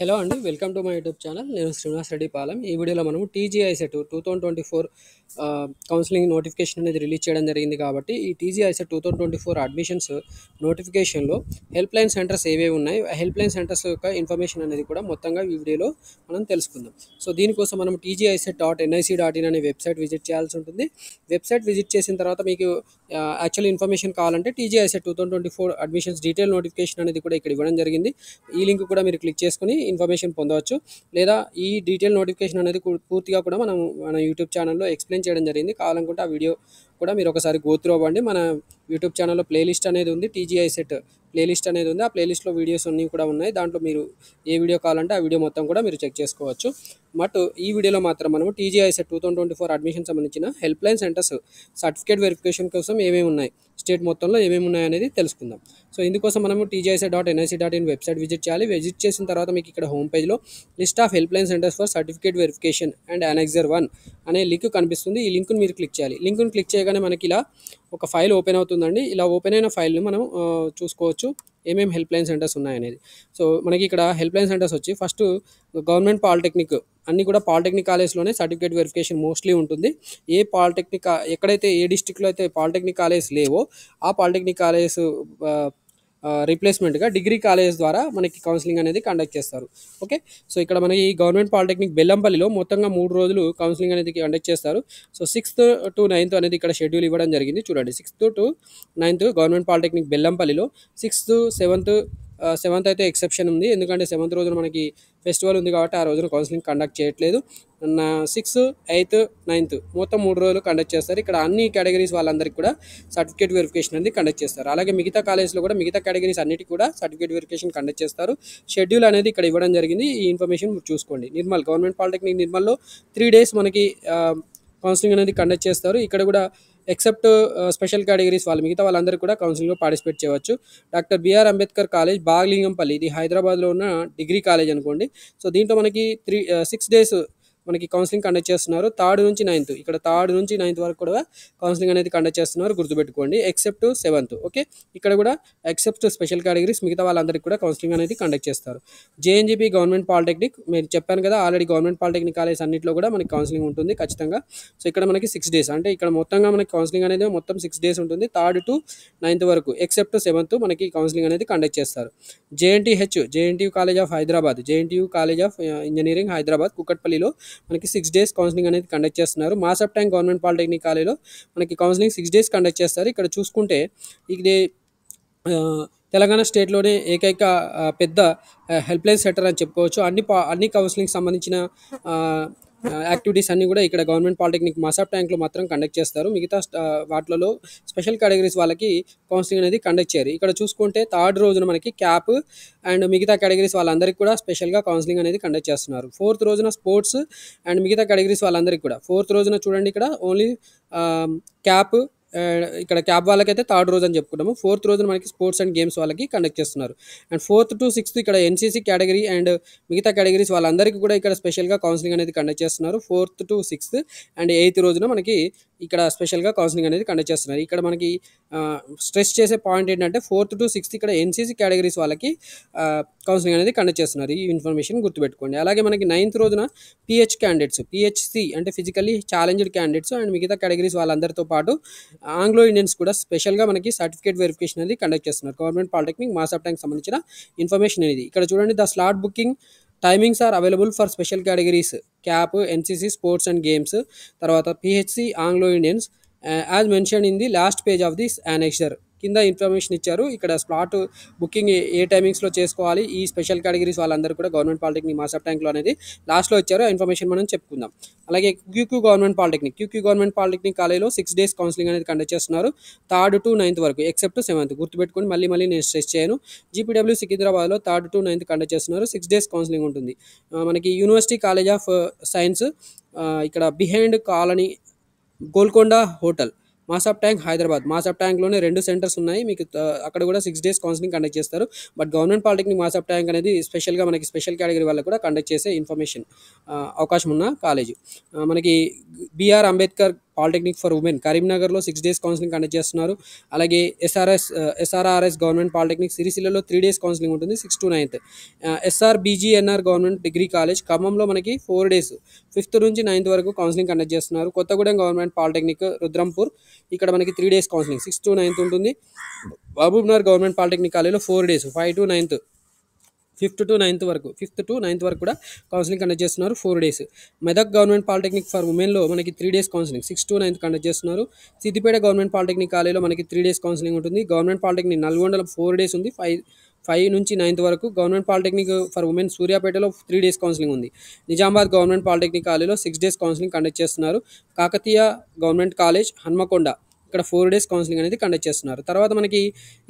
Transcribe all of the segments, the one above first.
Hello అండి, welcome to my YouTube channel. నేను శ్రీనివాస్ రెడ్డి పాలెం. ఈ వీడియోలో మనము టీజీఐసెట్ 2024 కౌన్సిలింగ్ నోటిఫికేషన్ అనేది రిలీజ్ చేయడం జరిగింది. కాబట్టి ఈ టీజీఐసెట్ 2024 అడ్మిషన్స్ నోటిఫికేషన్లో హెల్ప్ లైన్ సెంటర్స్ ఏవేవి ఉన్నాయి, హెల్ప్ లైన్ సెంటర్స్ యొక్క ఇన్ఫర్మేషన్ అనేది కూడా మొత్తంగా ఈ వీడియోలో మనం తెలుసుకుందాం. సో దీనికోసం మనం tgiset.nic.in అనే వెబ్సైట్ విజిట్ చేయాల్సి ఉంటుంది. వెబ్సైట్ విజిట్ చేసిన తర్వాత మీకు యాక్చువల్ ఇన్ఫర్మేషన్ కావాలంటే టీజీఐసెట్ 2024 అడ్మిషన్స్ డీటెయిల్ నోటిఫికేషన్ అనేది కూడా ఇక్కడ ఇవ్వడం జరిగింది. ఈ లింక్ కూడా మీరు క్లిక్ చేసుకుని ఇన్ఫర్మేషన్ పొందవచ్చు. లేదా ఈ డీటెయిల్ నోటిఫికేషన్ అనేది పూర్తిగా కూడా మన యూట్యూబ్ ఛానల్లో ఎక్స్ప్లెయిన్ చేయడం జరిగింది. కావాలనుకుంటే ఆ వీడియో కూడా మీరు ఒకసారి గో త్రూ అవ్వండి. మన యూట్యూబ్ ఛానల్లో ప్లేలిస్ట్ అనేది ఉంది, టీజీఐసెట్ ప్లేలిస్ట్ అనేది ఉంది. ఆ ప్లేలిస్ట్లో వీడియోస్ అన్నీ కూడా ఉన్నాయి. దాంట్లో మీరు ఏ వీడియో కావాలంటే ఆ వీడియో మొత్తం కూడా మీరు చెక్ చేసుకోవచ్చు. బట్ ఈ వీడియోలో మాత్రం మనము టీజీఐసెట్ 2024 అడ్మిషన్ సంబంధించిన help line centres certificate verification కోసం ఏమేమి ఉన్నాయి, స్టేట్ మొత్తంలో ఏమేమి ఉన్నాయి అనేది తెలుసుకుందాం. సో ఇందుకోసం మనము tgiset.nic.in వెబ్సైట్ విజిట్ చేయాలి. విజిట్ చేసిన తర్వాత మీకు ఇక్కడ హోమ్ పేజ్లో list of help line centres for certificate verification and annexure 1 అనే లింక్ కనిపిస్తుంది. ఈ లింక్ను మీరు క్లిక్ చేయాలి. లింక్ను క్లిక్ చేయగానే మనకి ఇలా ఒక ఫైల్ ఓపెన్ అవుతుందండి. ఇలా ఓపెన్ అయిన ఫైల్ని మనం చూసుకోవచ్చు ఏమేమి హెల్ప్ లైన్ సెంటర్స్ ఉన్నాయనేది. సో మనకి ఇక్కడ హెల్ప్ లైన్ సెంటర్స్ వచ్చి ఫస్ట్ గవర్నమెంట్ పాలిటెక్నిక్, అన్నీ కూడా పాలిటెక్నిక్ కాలేజ్లోనే సర్టిఫికేట్ వెరిఫికేషన్ మోస్ట్లీ ఉంటుంది. ఏ పాలిటెక్నిక్ ఎక్కడైతే ఏ డిస్టిక్లో అయితే పాలిటెక్నిక్ కాలేజ్ లేవో ఆ పాలిటెక్నిక్ కాలేజ్ రీప్లేస్మెంట్గా డిగ్రీ కాలేజ్ ద్వారా మనకి కౌన్సిలింగ్ అనేది కండక్ట్ చేస్తారు. ఓకే, సో ఇక్కడ మనకి గవర్నమెంట్ పాలిటెక్నిక్ బెల్లంపల్లిలో మొత్తంగా 3 రోజులు కౌన్సిలింగ్ అనేది కండక్ట్ చేస్తారు. సో 6th to 9th అనేది ఇక్కడ షెడ్యూల్ ఇవ్వడం జరిగింది. చూడండి, 6th to 9th government polytechnic బెల్లంపల్లిలో, 6th, 7th అయితే ఎక్సెప్షన్ ఉంది. ఎందుకంటే 7th రోజున మనకి ఫెస్టివల్ ఉంది కాబట్టి ఆ రోజున కౌన్సిలింగ్ కండక్ట్ చేయట్లేదు. 6th, 8th, 9th మొత్తం 3 రోజులు కండక్ట్ చేస్తారు. ఇక్కడ అన్ని కేటగిరీస్ వాళ్ళందరికీ కూడా సర్టిఫికేట్ వెరిఫికేషన్ అనేది కండక్ట్ చేస్తారు. అలాగే మిగతా కాలేజ్లో కూడా మిగతా కేటగిరీస్ అన్నిటికీ కూడా సర్టిఫికేట్ వెరిఫికేషన్ కండక్ట్ చేస్తారు. షెడ్యూల్ అనేది ఇక్కడ ఇవ్వడం జరిగింది. ఈ ఇన్ఫర్మేషన్ చూసుకోండి. నిర్మల్ గవర్నమెంట్ పాలిటెక్నిక్ నిర్మల్లో 3 days మనకి కౌన్సిలింగ్ అనేది కండక్ట్ చేస్తారు. ఇక్కడ కూడా ఎక్సెప్ట్ స్పెషల్ కేటగిరీస్ వాళ్ళు మిగతా వాళ్ళందరూ కూడా కౌన్సిలింగ్లో పార్టిసిపేట్ చేయవచ్చు. Doctor B R Ambedkar college Baghlingampally, ఇది హైదరాబాద్లో ఉన్న డిగ్రీ కాలేజ్ అనుకోండి. సో దీంట్లో మనకి 6 days మనకి కౌన్సిలింగ్ కండక్ట్ చేస్తున్నారు. 3rd నుంచి 9th, ఇక్కడ 3rd నుంచి 9th వరకు కూడా కౌన్సిలింగ్ అనేది కండక్ట్ చేస్తున్నారు, గుర్తుపెట్టుకోండి. Except 7th. ఓకే, ఇక్కడ కూడా ఎక్సెప్ట్ స్పెషల్ కేటగిరీస్ మిగతా వాళ్ళందరికీ కూడా కౌన్సిలింగ్ అనేది కండక్ట్ చేస్తారు. జేఎన్జీపీ గవర్నమెంట్ పాలిటెక్నిక్, మీరు చెప్పాను కదా ఆల్రెడీ, గవర్నమెంట్ పాలిటెక్నిక్ కాలేజ్ అన్నింటిలో కూడా మనకి కౌన్సిలింగ్ ఉంటుంది ఖచ్చితంగా. సో ఇక్కడ మనకి 6 days, అంటే ఇక్కడ మొత్తంగా మనకి కౌన్సిలింగ్ అనేది మొత్తం 6 days ఉంటుంది. 3rd to 9th వరకు ఎక్సెప్ట్ 7th మనకి కౌన్సిలింగ్ అనేది కండక్ట్ చేస్తారు. JNTU college of Hyderabad, JNTU college of engineering Hyderabad కుకట్పల్లిలో మనకి 6 days కౌన్సిలింగ్ అనేది కండక్ట్ చేస్తున్నారు. మాసప్ ట్యాంక్ గవర్నమెంట్ పాలిటెక్నిక్ కాలేజ్లో మనకి కౌన్సిలింగ్ 6 days కండక్ట్ చేస్తారు. ఇక్కడ చూసుకుంటే ఇది తెలంగాణ స్టేట్లోనే ఏకైక పెద్ద హెల్ప్ లైన్ సెంటర్ అని చెప్పుకోవచ్చు. అన్ని కౌన్సిలింగ్ సంబంధించిన యాక్టివిటీస్ అన్నీ కూడా ఇక్కడ గవర్నమెంట్ పాలిటెక్నిక్ మాసాప్ ట్యాంక్లో మాత్రం కండక్ట్ చేస్తారు. మిగతా వాటిలలో స్పెషల్ కేటగిరీస్ వాళ్ళకి కౌన్సిలింగ్ అనేది కండక్ట్ చేయరు. ఇక్కడ చూసుకుంటే 3rd రోజున మనకి క్యాప్ అండ్ మిగతా కేటగిరీస్ వాళ్ళందరికీ కూడా స్పెషల్గా కౌన్సిలింగ్ అనేది కండక్ట్ చేస్తున్నారు. 4th రోజున స్పోర్ట్స్ అండ్ మిగతా కేటగిరీస్ వాళ్ళందరికీ కూడా 4th రోజున చూడండి ఇక్కడ ఓన్లీ క్యాప్, ఇక్కడ క్యాబ్ వాళ్ళకైతే 3rd రోజు అని చెప్పుకుంటాము. 4th రోజున మనకి స్పోర్ట్స్ అండ్ గేమ్స్ వాళ్ళకి కండక్ట్ చేస్తున్నారు. అండ్ 4th to 6th ఇక్కడ ఎన్సీసీ కేటగిరీ అండ్ మిగతా కేటగిరీస్ వాళ్ళందరికీ కూడా ఇక్కడ స్పెషల్గా కౌన్సిలింగ్ అనేది కండక్ట్ చేస్తున్నారు. 4th to 6th and 8th రోజున మనకి ఇక్కడ స్పెషల్గా కౌన్సిలింగ్ అనేది కండక్ట్ చేస్తున్నారు. ఇక్కడ మనకి స్ట్రెస్ చేసే పాయింట్ ఏంటంటే 4th to 6th ఇక్కడ ఎన్సీసీ కేటగిరీస్ వాళ్ళకి కౌన్సిలింగ్ అనేది కండక్ట్ చేస్తున్నారు. ఈ ఇన్ఫర్మేషన్ గుర్తుపెట్టుకోండి. అలాగే మనకి 9th రోజున పిహెచ్సి అంటే ఫిజికల్లీ ఛాలెంజ్డ్ క్యాండిడేట్స్ అండ్ మిగతా కేటగిరీస్ వాళ్ళందరితో పాటు ఆంగ్లో ఇండియన్స్ కూడా స్పెషల్గా మనకి సర్టిఫికేట్ వెరిఫికేషన్ అనేది కండక్ట్ చేస్తున్నారు. గవర్నమెంట్ పాలిటెక్నిక్ మాసాప్ ట్యాంక్ సంబంధించిన ఇన్ఫర్మేషన్ అనేది ఇక్కడ చూడండి. The slot booking timings are available for special categories CAP, NCC, sports and games, తర్వాత PHC, Anglo Indians as mention in the last page of this annexure. కింద information ఇచ్చారు. ఇక్కడ slot booking ఏ టైమింగ్స్లో చేసుకోవాలి, ఈ స్పెషల్ కేటగిరీస్ వాళ్ళందరూ కూడా government polytechnic మాసాప్ ట్యాంక్లో అనేది లాస్ట్లో ఇచ్చారు. ఆ ఇన్ఫర్మేషన్ మనం చెప్పుకుందాం. అలాగే క్యూక్యూ గవర్నమెంట్ పాలిటెక్నిక్ కాలేజ్లో 6 days కౌన్సిలింగ్ అనేది కండక్ట్ చేస్తున్నారు. 3rd to 9th వరకు ఎక్సెప్ట్ 7th, గుర్తుపెట్టుకొని మళ్ళీ నేను స్ట్రెస్ చేయను. జీపీడబ్ల్యూ సికింద్రాబాద్లో 3rd to 9th కండక్ట్ చేస్తున్నారు. 6 days కౌన్సిలింగ్ ఉంటుంది. మనకి యూనివర్సిటీ కాలేజ్ ఆఫ్ సైన్స్ ఇక్కడ behind colony Golconda hotel, Masab tank Hyderabad. Masab ట్యాంక్లోనే 2 centers ఉన్నాయి. మీకు అక్కడ కూడా 6 days కౌన్సిలింగ్ కండక్ట్ చేస్తారు. But government polytechnic Masab tank అనేది స్పెషల్గా మనకి స్పెషల్ కేటగిరీ వాళ్ళకు కూడా కండక్ట్ చేసే అవకాశం ఉన్న కాలేజ్. మనకి B R Ambedkar polytechnic for women కరీంనగర్లో 6 days కౌన్సిలింగ్ కండక్ట్ చేస్తున్నారు. అలాగే ఎస్ఆర్ఆర్ఎస్ గవర్నమెంట్ పాలిటెక్నిక్ సిరిసిల్లలో 3 days కౌన్సిలింగ్ ఉంటుంది 6 to 9th. SRBGNR government degree college ఖమ్మంలో మనకి 4 days 5th నుంచి 9th వరకు కౌన్సిలింగ్ కండక్ట్ చేస్తున్నారు. కొత్తగూడెం గవర్నమెంట్ పాలిటెక్నిక్ రుద్రంపూర్ ఇక్కడ మనకి 3 days కౌన్సిలింగ్ 6 to 9th ఉంటుంది. మహబూబ్నగర్ గవర్నమెంట్ పాలిటెక్నిక్ కాలేజ్లో 4 days 5 to 9th 5th to 9th వరకు కూడా కౌన్సిలింగ్ కండక్ట్ చేస్తున్నారు 4 days. Medak government polytechnic for ఉమెన్లో మనకి 3 days counselling 6 to 9th conduct చేస్తున్నారు. సిద్దిపేట గవర్నమెంట్ పాలిటెక్నిక్ కాలేజ్లో మనకి 3 days కౌన్సిలింగ్ ఉంటుంది. గవర్నమెంట్ పాలిటెక్నిక్ నల్గొండలో 4 days ఉంది 5 నుంచి 9th వరకు. గవర్నమెంట్ పాలిటెక్నిక్ ఫర్ ఉమెన్ సూర్యాపేటలో 3 days కౌన్సిలింగ్ ఉంది. నిజామాబాద్ గవర్నమెంట్ పాలిటెక్నిక్ కాలేజ్లో 6 days కౌన్సిలింగ్ కండక్ట్ చేస్తున్నారు. కాకతీయ గవర్నమెంట్ కాలేజ్ హన్మకొండ ఇక్కడ 4 days కౌన్సిలింగ్ అనేది కండక్ట్ చేస్తున్నారు. తర్వాత మనకి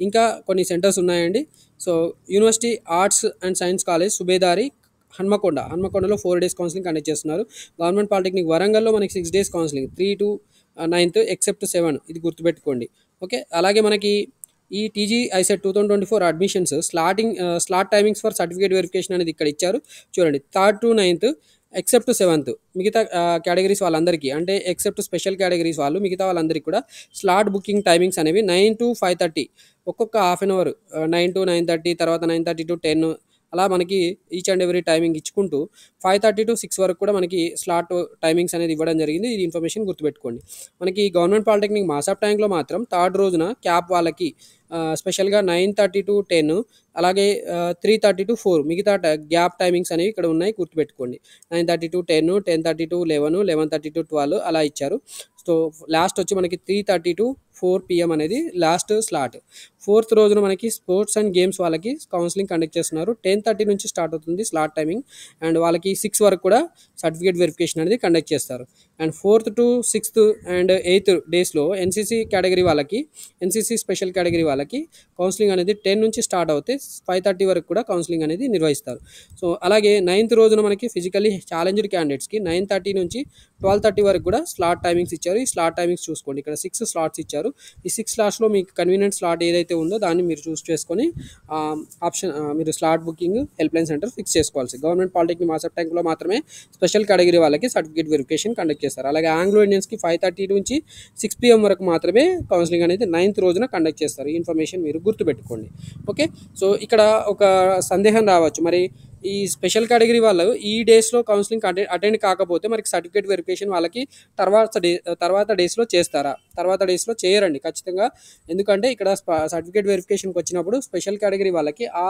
ఇంకా కొన్ని సెంటర్స్ ఉన్నాయండి. So university arts and science college Subedari హన్మకొండలో 4 days కౌన్సిలింగ్ కండక్ట్ చేస్తున్నారు. గవర్నమెంట్ పాలిటెక్నిక్ వరంగల్లో మనకి 6 days counselling 3 to 9th except 7 ఇది గుర్తుపెట్టుకోండి. ఓకే, అలాగే మనకి ఈ TG ICET 2024 admissions slot timings for certificate verification అనేది ఇక్కడ ఇచ్చారు చూడండి. 3rd to 9th except 7th మిగతా కేటగిరీస్ వాళ్ళందరికీ అంటే ఎక్సెప్ట్ స్పెషల్ కేటగిరీస్ వాళ్ళు మిగతా వాళ్ళందరికీ కూడా స్లాట్ బుకింగ్ టైమింగ్స్ అనేవి 9 to 5:30 ఒక్కొక్క హాఫ్ అన్ అవర్ 9 to 9:30 తర్వాత 9:30 to 10 అలా మనకి ఈచ్ అండ్ ఎవ్రీ టైమింగ్ ఇచ్చుకుంటూ 5:30 to 6 వరకు కూడా మనకి స్లాట్ టైమింగ్స్ అనేది ఇవ్వడం జరిగింది. ఇది ఇన్ఫర్మేషన్ గుర్తుపెట్టుకోండి. మనకి గవర్నమెంట్ పాలిటెక్నిక్ మాసాప్ ట్యాంక్లో మాత్రం 3rd రోజున క్యాప్ వాళ్ళకి స్పెషల్గా 9:30 to 10 అలాగే 3:30 to 4 మిగతా గ్యాప్ టైమింగ్స్ అనేవి ఇక్కడ ఉన్నాయి గుర్తుపెట్టుకోండి. 9:30 to 10 10:30 to 11 11:30 to 12 అలా ఇచ్చారు. సో లాస్ట్ వచ్చి మనకి 3:30 to 4 PM అనేది లాస్ట్ స్లాట్. 4th రోజున మనకి స్పోర్ట్స్ అండ్ గేమ్స్ వాళ్ళకి కౌన్సిలింగ్ కండక్ట్ చేస్తున్నారు. 10:30 నుంచి స్టార్ట్ అవుతుంది స్లాట్ టైమింగ్ అండ్ వాళ్ళకి 6 వరకు కూడా సర్టిఫికేట్ వెరిఫికేషన్ అనేది కండక్ట్ చేస్తారు. And 4th to 6th and 8th డేస్లో ఎన్సీసీ కేటగిరీ వాళ్ళకి ఎన్సీసీ స్పెషల్ కేటగిరీ వాళ్ళకి కౌన్సిలింగ్ అనేది 10 నుంచి స్టార్ట్ అవుతే 5:30 వరకు కూడా కౌన్సిలింగ్ అనేది నిర్వహిస్తారు. సో అలాగే 9th రోజున మనకి ఫిజికల్లీ ఛాలెంజ్డ్ క్యాండిడేట్స్కి 9:30 నుంచి 12:30 వరకు కూడా స్లాట్ టైమింగ్స్ ఇచ్చారు. ఈ స్లాట్ టైమింగ్స్ చూసుకోండి. ఇక్కడ 6 slots ఇచ్చారు. ఈ 6 slotsలో మీకు కన్వీనియంట్ స్లాట్ ఏదైతే ఉందో దాన్ని మీరు చూస్ చేసుకొని మీరు slot booking help line centre fix చేసుకోవాల్సి. గవర్నమెంట్ పాలిటెక్నిక్ మాసాప్ ట్యాంక్లో మాత్రమే స్పెషల్ కేటగిరీ వాళ్ళకి సర్టిఫికేట్ వెరిఫికేషన్ కండక్ట్ చేస్తారు. అలాగే ఆంగ్లో ఇండియన్స్కి 5:30 నుంచి 6 PM వరకు మాత్రమే కౌన్సిలింగ్ అనేది 9th రోజున కండక్ట్ చేస్తారు. ఈ ఇన్ఫర్మేషన్ మీరు గుర్తుపెట్టుకోండి. ఓకే, సో ఇక్కడ ఒక సందేహం రావచ్చు, మరి ఈ స్పెషల్ కేటగిరీ వాళ్ళు ఈ డేస్లో కౌన్సిలింగ్ అటెండ్ కాకపోతే మనకి సర్టిఫికేట్ వెరిఫికేషన్ వాళ్ళకి తర్వాత డేస్లో చేస్తారా? తర్వాత డేస్లో చేయరండి ఖచ్చితంగా. ఎందుకంటే ఇక్కడ సర్టిఫికేట్ వెరిఫికేషన్కి వచ్చినప్పుడు స్పెషల్ కేటగిరీ వాళ్ళకి ఆ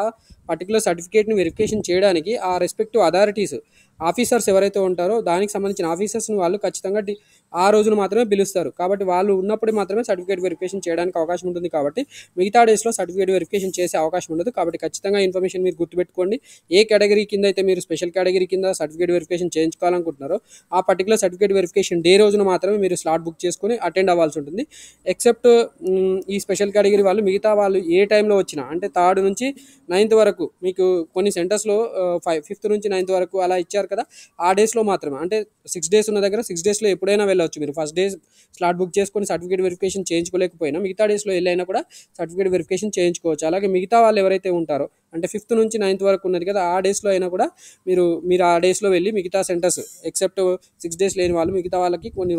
పర్టికులర్ సర్టిఫికేట్ని వెరిఫికేషన్ చేయడానికి ఆ రెస్పెక్టివ్ అథారిటీస్ ఆఫీసర్స్ ఎవరైతే ఉంటారో దానికి సంబంధించిన ఆఫీసర్స్ని వాళ్ళు ఖచ్చితంగా ఆ రోజున మాత్రమే పిలుస్తారు. కాబట్టి వాళ్ళు ఉన్నప్పుడు మాత్రమే సర్టిఫికేట్ వెరిఫికేషన్ చేయడానికి అవకాశం ఉంటుంది. కాబట్టి మిగతా డేస్లో సర్టిఫికేట్ వెరిఫికేషన్ చేసే అవకాశం ఉండదు. కాబట్టి ఖచ్చితంగా ఇన్ఫర్మేషన్ మీరు గుర్తుపెట్టుకోండి. ఏ కేటగిరీ కింద అయితే మీరు స్పెషల్ కేటగిరీ కింద సర్టిఫికేట్ వెరిఫికేషన్ చేయించుకోవాలనుకుంటున్నారో ఆ పర్టికులర్ సర్టిఫికేట్ వెరిఫికేషన్ డే రోజున మాత్రమే మీరు స్లాట్ బుక్ చేసుకొని అటెండ్ అవ్వాల్సి ఉంటుంది. ఎక్సెప్ట్ ఈ స్పెషల్ కేటగిరీ వాళ్ళు మిగతా వాళ్ళు ఏ టైంలో వచ్చినా అంటే 3rd నుంచి 9th వరకు మీకు కొన్ని సెంటర్స్లో 5th నుంచి 9th వరకు అలా ఇచ్చారు కదా, ఆ డేస్లో మాత్రమే అంటే 6 days ఉన్న దగ్గర 6 daysలో ఎప్పుడైనా వెళ్ళవచ్చు. మీరు ఫస్ట్ డే స్లాట్ బుక్ చేసుకొని సర్టిఫికేట్ వెరిఫికేషన్ చేయించుకోలేకపోయినా మిగతా డేస్లో వెళ్ళైనా కూడా సర్టిఫికేట్ వెరిఫికేషన్ చేయించుకోవచ్చు. అలాగే మిగతా వాళ్ళు ఎవరైతే ఉంటారో అంటే 5th నుంచి 9th వరకు ఉన్నది కదా, ఆ డేస్లో అయినా కూడా మీరు ఆ డేస్లో వెళ్ళి మిగతా సెంటర్స్ ఎక్సెప్ట్ 6 days లేని వాళ్ళు మిగతా వాళ్ళకి కొన్ని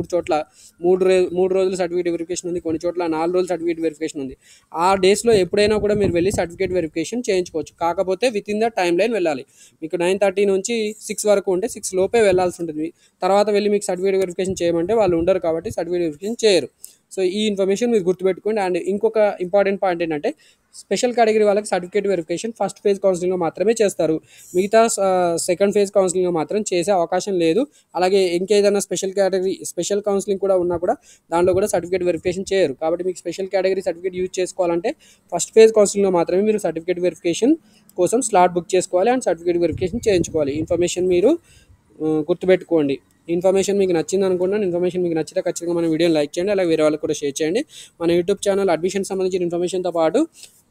చోట్ల 3 రోజులు సర్టిఫికేట్ వెరిఫికేషన్ ఉంది, కొన్ని చోట్ల 4 రోజులు సర్టిఫికేట్ వెరిఫికేషన్ ఉంది. ఆ డేస్లో ఎప్పుడైనా కూడా మీరు వెళ్ళి సర్టిఫికేట్ వెరిఫికేషన్ చేయించుకోవచ్చు. కాకపోతే with in the time line వెళ్ళాలి. మీకు 9:30 నుంచి 6 వరకు ఉంటే 6 లోపే వెళ్ళాల్సి ఉంటుంది. తర్వాత వెళ్ళి మీకు సర్టిఫికేట్ వెరిఫికేషన్ చేయమంటే వాళ్ళు ఉండరు కాబట్టి సర్టిఫికేట్ వెరిఫికేషన్ చేయరు. సో ఈ ఇన్ఫర్మేషన్ మీరు గుర్తుపెట్టుకోండి. అండ్ ఇంకొక ఇంపార్టెంట్ పాయింట్ ఏంటంటే స్పెషల్ కేటగిరీ వాళ్ళకి సర్టిఫికేట్ వెరిఫికేషన్ ఫస్ట్ ఫేజ్ కౌన్సిలింగ్లో మాత్రమే చేస్తారు. మిగతా సెకండ్ ఫేజ్ కౌన్సిలింగ్లో మాత్రం చేసే అవకాశం లేదు. అలాగే ఇంకేదైనా స్పెషల్ కౌన్సిలింగ్ కూడా ఉన్నా కూడా దాంట్లో కూడా సర్టిఫికేట్ వెరిఫికేషన్ చేయరు. కాబట్టి మీకు స్పెషల్ కేటగిరీ సర్టిఫికేట్ యూజ్ చేసుకోవాలంటే ఫస్ట్ ఫేజ్ కౌన్సిలింగ్లో మాత్రమే మీరు సర్టిఫికేట్ వెరిఫికేషన్ కోసం స్లాట్ బుక్ చేసుకోవాలి అండ్ సర్టిఫికేట్ వెరిఫికేషన్ చేయించుకోవాలి. ఇన్ఫర్మేషన్ మీరు గుర్తుపెట్టుకోండి. ఇన్ఫర్మేషన్ మీకు నచ్చింది అనుకుంటున్నాను. ఇన్ఫర్మేషన్ మీకు నచ్చితే ఖచ్చితంగా మన వీడియోని లైక్ చేయండి, అలాగే వేరే వాళ్ళకి కూడా షేర్ చేయండి. మన యూట్యూబ్ ఛానల్ అడ్మిషన్ సంబంధించిన ఇన్ఫర్మేషన్తో పాటు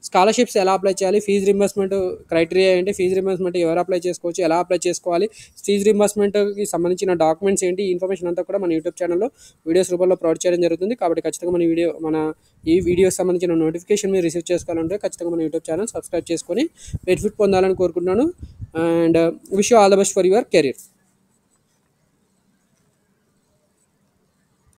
స్కాలర్షిప్స్ ఎలా అప్లై చేయాలి, ఫీజు రింబర్స్మెంట్ క్రైటీరియా ఏంటి, ఫీజు రింబర్స్మెంట్ ఎవరు అప్లై చేసుకోవచ్చు, ఎలా అప్లై చేసుకోవాలి, ఫీజు రింబర్స్మెంట్కి సంబంధించిన డాక్యుమెంట్స్ ఏంటి, ఈ ఇన్ఫర్మేషన్ అంతా కూడా మన యూట్యూబ్ ఛానల్లో వీడియోస్ రూపంలో ప్రొవైడ్ చేయడం జరుగుతుంది. కాబట్టి ఖచ్చితంగా ఈ వీడియోకి సంబంధించిన నోటిఫికేషన్ మీరు రిసీవ్ చేసుకోవాలంటే ఖచ్చితంగా మన యూట్యూబ్ ఛానల్ సబ్స్క్రైబ్ చేసుకొని బెనిఫిట్ పొందాలని కోరుకుంటున్నాను. And wish you all the best for your career.